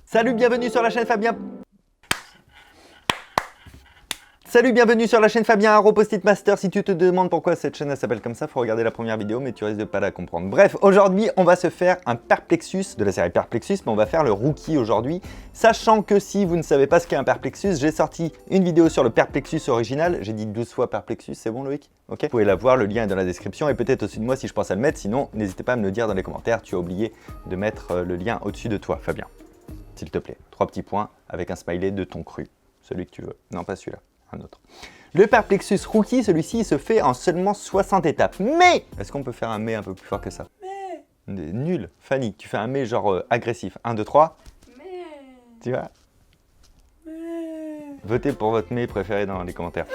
Salut, bienvenue sur la chaîne Fabien. Salut, bienvenue sur la chaîne Fabien Haro Post-it Master. Si tu te demandes pourquoi cette chaîne s'appelle comme ça, faut regarder la première vidéo, mais tu risques de pas la comprendre. Bref, aujourd'hui, on va se faire un Perplexus de la série Perplexus, mais on va faire le Rookie aujourd'hui. Sachant que si vous ne savez pas ce qu'est un Perplexus, j'ai sorti une vidéo sur le Perplexus original. J'ai dit 12 fois Perplexus, c'est bon Loïc? Ok. Vous pouvez la voir, le lien est dans la description et peut-être au-dessus de moi si je pense à le mettre. Sinon, n'hésitez pas à me le dire dans les commentaires. Tu as oublié de mettre le lien au-dessus de toi, Fabien. S'il te plaît. 3 petits points avec un smiley de ton cru. Celui que tu veux. Non, pas celui-là. Un autre. Le Perplexus Rookie, celui-ci, se fait en seulement 60 étapes. Mais est-ce qu'on peut faire un mais un peu plus fort que ça? Mais nul. Fanny, tu fais un mais genre agressif. 1, 2, 3. Mais tu vois? Votez pour votre mais préféré dans les commentaires.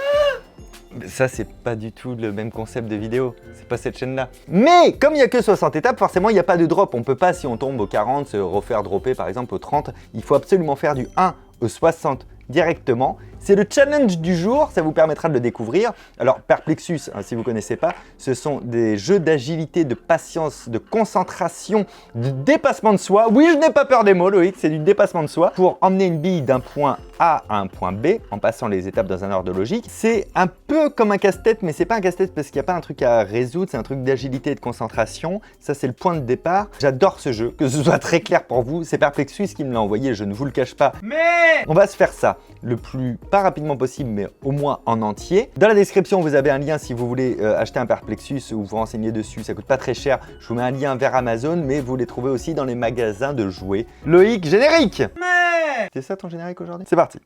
Ça, c'est pas du tout le même concept de vidéo. C'est pas cette chaîne-là. Mais comme il n'y a que 60 étapes, forcément, il n'y a pas de drop. On peut pas, si on tombe au 40, se refaire dropper par exemple au 30. Il faut absolument faire du 1 au 60 directement. C'est le challenge du jour, ça vous permettra de le découvrir. Alors Perplexus, hein, si vous ne connaissez pas, ce sont des jeux d'agilité, de patience, de concentration, de dépassement de soi. Oui, je n'ai pas peur des mots, Loïc, c'est du dépassement de soi pour emmener une bille d'un point A à un point B en passant les étapes dans un ordre logique. C'est un peu comme un casse-tête, mais c'est pas un casse-tête parce qu'il n'y a pas un truc à résoudre, c'est un truc d'agilité et de concentration. Ça, c'est le point de départ. J'adore ce jeu, que ce soit très clair pour vous. C'est Perplexus qui me l'a envoyé, je ne vous le cache pas. Mais on va se faire ça le plus pas rapidement possible, mais au moins en entier. Dans la description, vous avez un lien si vous voulez acheter un Perplexus ou vous renseigner dessus. Ça coûte pas très cher. Je vous mets un lien vers Amazon, mais vous les trouvez aussi dans les magasins de jouets. Loïc, générique! Mais c'est ça ton générique aujourd'hui? C'est parti.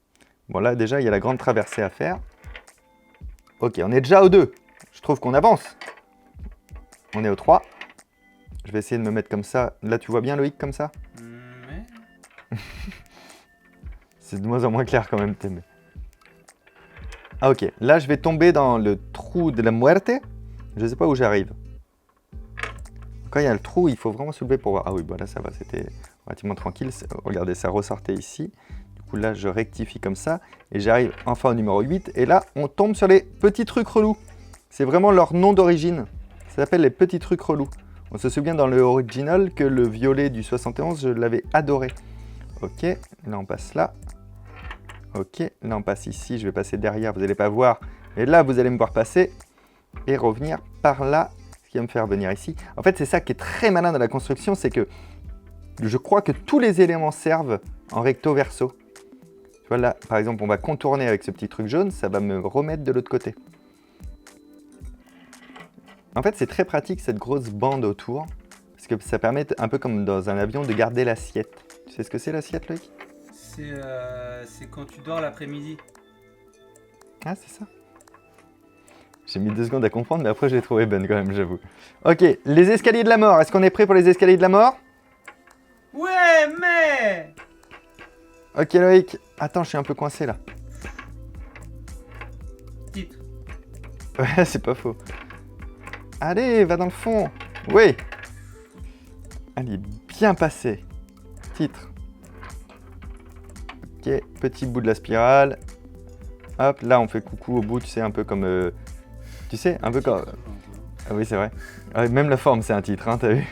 Bon là, déjà, il y a la grande traversée à faire. Ok, on est déjà au 2. Je trouve qu'on avance. On est au 3. Je vais essayer de me mettre comme ça. Là, tu vois bien, Loïc, comme ça? C'est de moins en moins clair quand même, t'aimes. Ah ok, là je vais tomber dans le trou de la muerte. Je sais pas où j'arrive. Quand il y a le trou, il faut vraiment soulever pour voir. Ah oui, bah là ça va, c'était relativement tranquille. Regardez, ça ressortait ici. Du coup là, je rectifie comme ça. Et j'arrive enfin au numéro 8. Et là, on tombe sur les petits trucs relous. C'est vraiment leur nom d'origine. Ça s'appelle les petits trucs relous. On se souvient dans le original que le violet du 71, je l'avais adoré. Ok, là on passe là. Ok, là on passe ici, je vais passer derrière, vous n'allez pas voir. Et là, vous allez me voir passer et revenir par là, ce qui va me faire venir ici. En fait, c'est ça qui est très malin dans la construction, c'est que je crois que tous les éléments servent en recto verso. Tu vois là, par exemple, on va contourner avec ce petit truc jaune, ça va me remettre de l'autre côté. En fait, c'est très pratique cette grosse bande autour, parce que ça permet, un peu comme dans un avion, de garder l'assiette. Tu sais ce que c'est l'assiette, Loïc ? C'est quand tu dors l'après-midi. Ah, c'est ça. J'ai mis 2 secondes à comprendre, mais après, je l'ai trouvé bonne quand même, j'avoue. Ok, les escaliers de la mort. Est-ce qu'on est prêt pour les escaliers de la mort? Ouais, mais... Ok, Loïc. Attends, je suis un peu coincé, là. Titre. Ouais, c'est pas faux. Allez, va dans le fond. Oui. Allez, bien passé. Titre. Ok, petit bout de la spirale. Hop, là on fait coucou au bout, tu sais, un peu comme... tu sais, un peu comme... Ah oui, c'est vrai. Ouais, même la forme, c'est un titre, hein, t'as vu?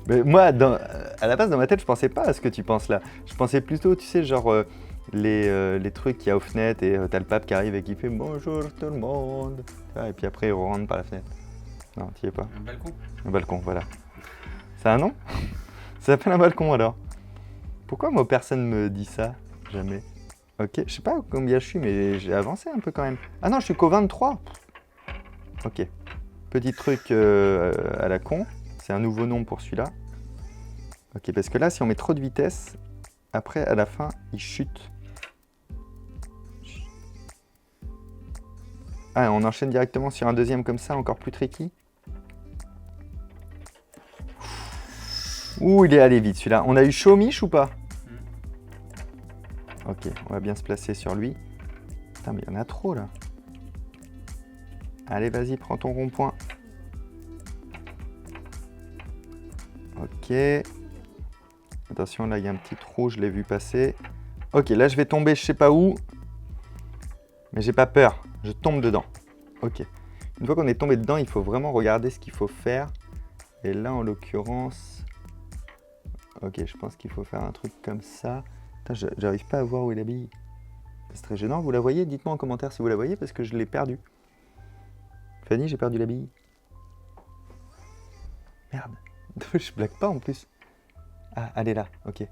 Mais moi, à la base, dans ma tête, je pensais pas à ce que tu penses là. Je pensais plutôt, tu sais, genre les trucs qu'il y a aux fenêtres et t'as le pape qui arrive et qui fait « Bonjour tout le monde ». Et puis après, il rentre par la fenêtre. Non, t'y es pas. Un balcon. Un balcon, voilà. C'est un nom? Ça s'appelle un balcon alors. Pourquoi moi personne me dit ça? Jamais. Ok, je sais pas combien je suis, mais j'ai avancé un peu quand même. Ah non, je suis qu'au 23. Ok. Petit truc à la con. C'est un nouveau nom pour celui-là. Ok, parce que là, si on met trop de vitesse, après, à la fin, il chute. Ah, on enchaîne directement sur un deuxième comme ça, encore plus tricky. Ouh, il est allé vite celui-là. On a eu chaud, Mich, ou pas? Ok, on va bien se placer sur lui. Putain, mais il y en a trop, là. Allez, vas-y, prends ton rond-point. Ok. Attention, là, il y a un petit trou, je l'ai vu passer. Ok, là, je vais tomber je sais pas où. Mais j'ai pas peur, je tombe dedans. Ok. Une fois qu'on est tombé dedans, il faut vraiment regarder ce qu'il faut faire. Et là, en l'occurrence... Ok, je pense qu'il faut faire un truc comme ça. J'arrive pas à voir où est la bille. C'est très gênant, vous la voyez? Dites-moi en commentaire si vous la voyez parce que je l'ai perdue. Fanny, j'ai perdu la bille. Merde, je blague pas en plus. Ah, elle est là, ok.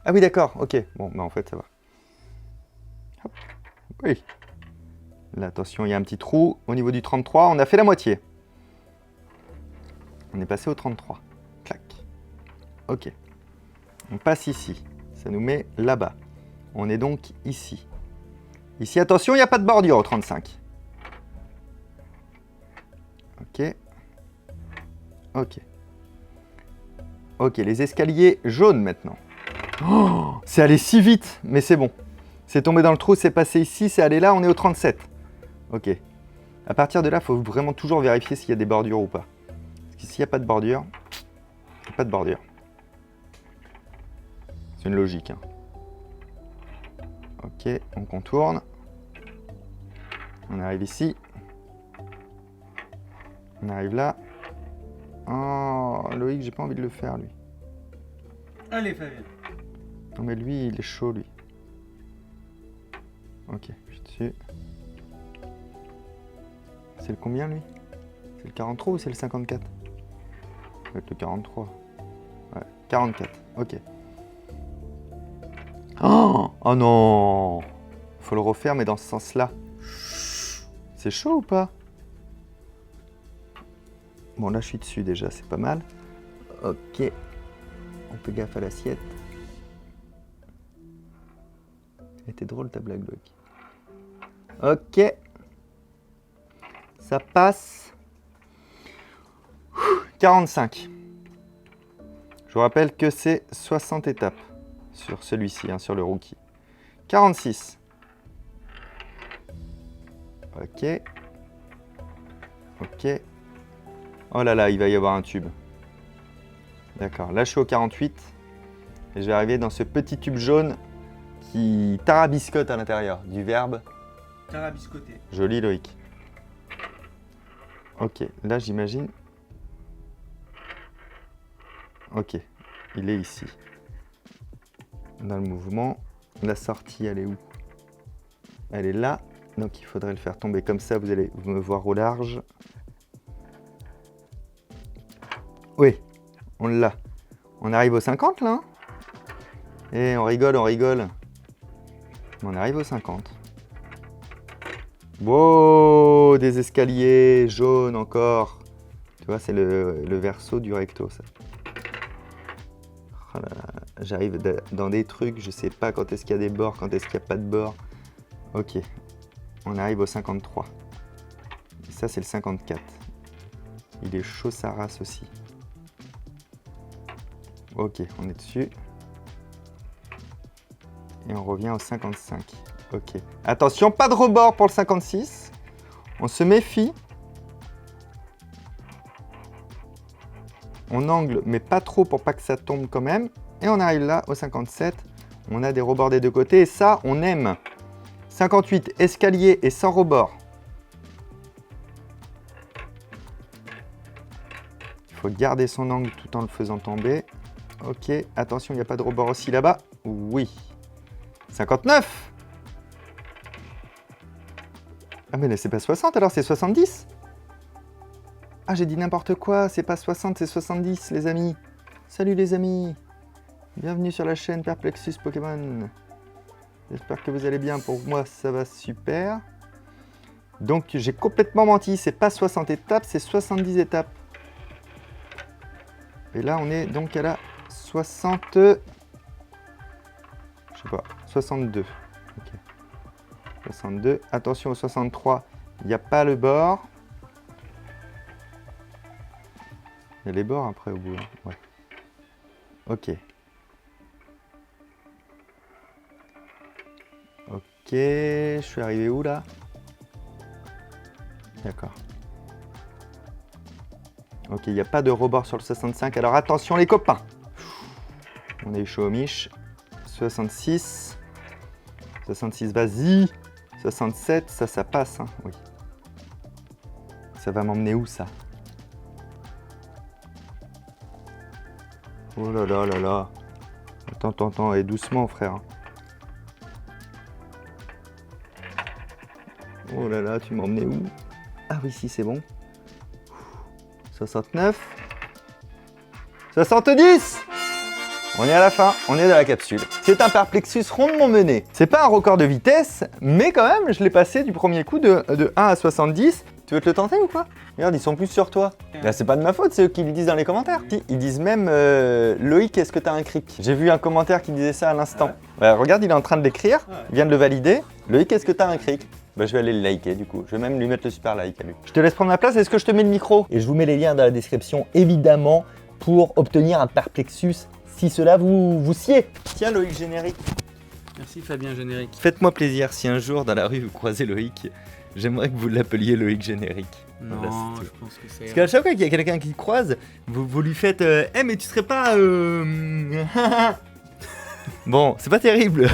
Ah oui, d'accord, ok. Bon, bah en fait, ça va. Hop. Oui. Là, attention, il y a un petit trou. Au niveau du 33, on a fait la moitié. On est passé au 33. Clac. Ok. On passe ici. Ça nous met là-bas. On est donc ici. Ici, attention, il n'y a pas de bordure au 35. Ok. Ok. Ok, les escaliers jaunes maintenant. Oh, c'est allé si vite, mais c'est bon. C'est tombé dans le trou, c'est passé ici, c'est allé là, on est au 37. Ok. À partir de là, il faut vraiment toujours vérifier s'il y a des bordures ou pas. Parce qu'ici, il n'y a pas de bordure. Il n'y a pas de bordure. C'est une logique. Hein. Ok, on contourne. On arrive ici. On arrive là. Oh, Loïc, j'ai pas envie de le faire, lui. Allez, Fabien. Non, mais lui, il est chaud, lui. Ok, je suis dessus. C'est le combien, lui? C'est le 43 ou c'est le 54? Ça va être le 43. Ouais, 44, ok. Oh non! Faut le refaire, mais dans ce sens-là. C'est chaud ou pas? Bon, là, je suis dessus déjà, c'est pas mal. Ok. On fait gaffe à l'assiette. Elle était drôle ta blague, Loïc. Ok. Ça passe. 45. Je vous rappelle que c'est 60 étapes sur celui-ci, hein, sur le rookie. 46. Ok. Ok. Oh là là, il va y avoir un tube. D'accord, là je suis au 48. Et je vais arriver dans ce petit tube jaune qui tarabiscote à l'intérieur du verbe. Tarabiscoté. Joli, Loïc. Ok, là j'imagine. Ok, il est ici. Dans le mouvement. La sortie, elle est où? Elle est là. Donc il faudrait le faire tomber comme ça. Vous allez me voir au large. Oui, on l'a. On arrive au 50 là. Et on rigole, on rigole. On arrive au 50. Wow, des escaliers jaunes encore. Tu vois, c'est le verso du recto, ça. Oh là là, j'arrive dans des trucs, je sais pas quand est-ce qu'il y a des bords, quand est-ce qu'il n'y a pas de bords. Ok, on arrive au 53. Et ça, c'est le 54. Il est chaud sa race aussi. Ok, on est dessus. Et on revient au 55. Ok. Attention, pas de rebord pour le 56. On se méfie. On angle, mais pas trop pour pas que ça tombe quand même. Et on arrive là, au 57. On a des rebords des deux côtés. Et ça, on aime. 58, escalier et sans rebord. Il faut garder son angle tout en le faisant tomber. Ok, attention, il n'y a pas de rebord aussi là-bas. Oui. 59. Ah mais là, c'est pas 60 alors, c'est 70. Ah, j'ai dit n'importe quoi, c'est pas 60, c'est 70 les amis. Salut les amis. Bienvenue sur la chaîne Perplexus Pokémon. J'espère que vous allez bien, pour moi ça va super. Donc j'ai complètement menti, c'est pas 60 étapes, c'est 70 étapes. Et là on est donc à la 60... Je sais pas, 62. Ok. 62. Attention au 63, il n'y a pas le bord. Il y a les bords après au bout. Hein. Ouais. Ok. Ok, je suis arrivé où là? D'accord. Ok, il n'y a pas de rebord sur le 65. Alors attention les copains. On est chaud au mich. 66. 66, vas-y. 67, ça passe. Hein. Oui. Ça va m'emmener où ça? Oh là là là là. Attends, et doucement, frère. Oh là là, tu m'as emmené où? Ah oui, si, c'est bon. 69. 70. On est à la fin, on est dans la capsule. C'est un perplexus rondement mené. C'est pas un record de vitesse, mais quand même, je l'ai passé du premier coup de 1 à 70. Tu veux te le tenter ou quoi? Regarde, ils sont plus sur toi. Là, c'est pas de ma faute, c'est eux qui le disent dans les commentaires. Ils disent même Loïc, est-ce que t'as un cric? J'ai vu un commentaire qui disait ça à l'instant. Ouais. Regarde, il est en train de l'écrire, Ouais. il vient de le valider. Loïc, est-ce que t'as un cric? Bah, je vais aller le liker du coup. Je vais même lui mettre le super like à lui. Je te laisse prendre ma place, est-ce que je te mets le micro? Et je vous mets les liens dans la description, évidemment, pour obtenir un perplexus si cela vous sied. Tiens, Loïc générique. Merci Fabien Générique. Faites-moi plaisir, si un jour dans la rue vous croisez Loïc, j'aimerais que vous l'appeliez Loïc générique. Non, Voilà, c'est je tout. pense que c'est... Parce qu'à chaque fois qu'il y a quelqu'un qui te croise, vous lui faites Eh mais tu serais pas Bon, c'est pas terrible.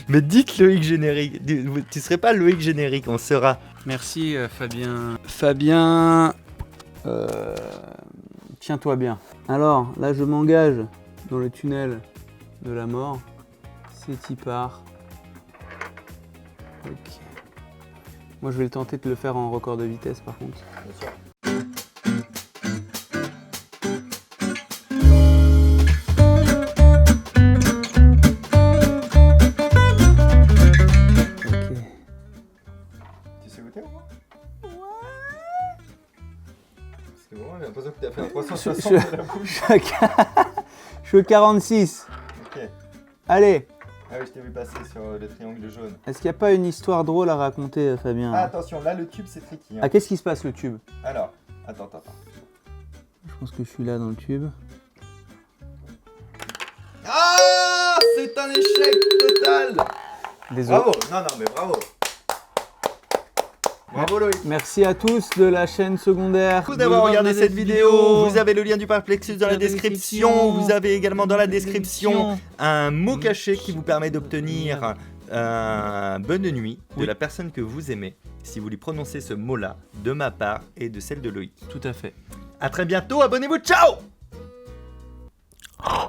Mais dites Loïc générique. Tu serais pas Loïc générique, on sera. Merci Fabien. Fabien... Tiens-toi bien. Alors, là je m'engage dans le tunnel de la mort. C'est y part. Ok. Moi je vais le tenter de le faire en record de vitesse par contre. Ok. Tu sais goûter ou pas? C'est bon, j'ai l'impression que tu as fait un 360 de la bouche. Je suis au 46. Ok. Allez, Ah oui, je t'ai vu passer sur le triangle jaune. est-ce qu'il n'y a pas une histoire drôle à raconter, Fabien? Ah, attention, là le tube c'est tricky. Ah, qu'est-ce qui se passe le tube? Alors, attends. Je pense que je suis là dans le tube. Ah, c'est un échec total. Désolé. Bravo, non, mais bravo. Bravo Loïc. Merci à tous de la chaîne secondaire. Merci d'avoir regardé cette vidéo. Vous avez le lien du perplexus dans la description. Vous avez également dans la description un mot caché qui vous permet d'obtenir un bonne nuit de la personne que vous aimez si vous lui prononcez ce mot-là de ma part et de celle de Loïc. Tout à fait. A très bientôt, abonnez-vous, ciao.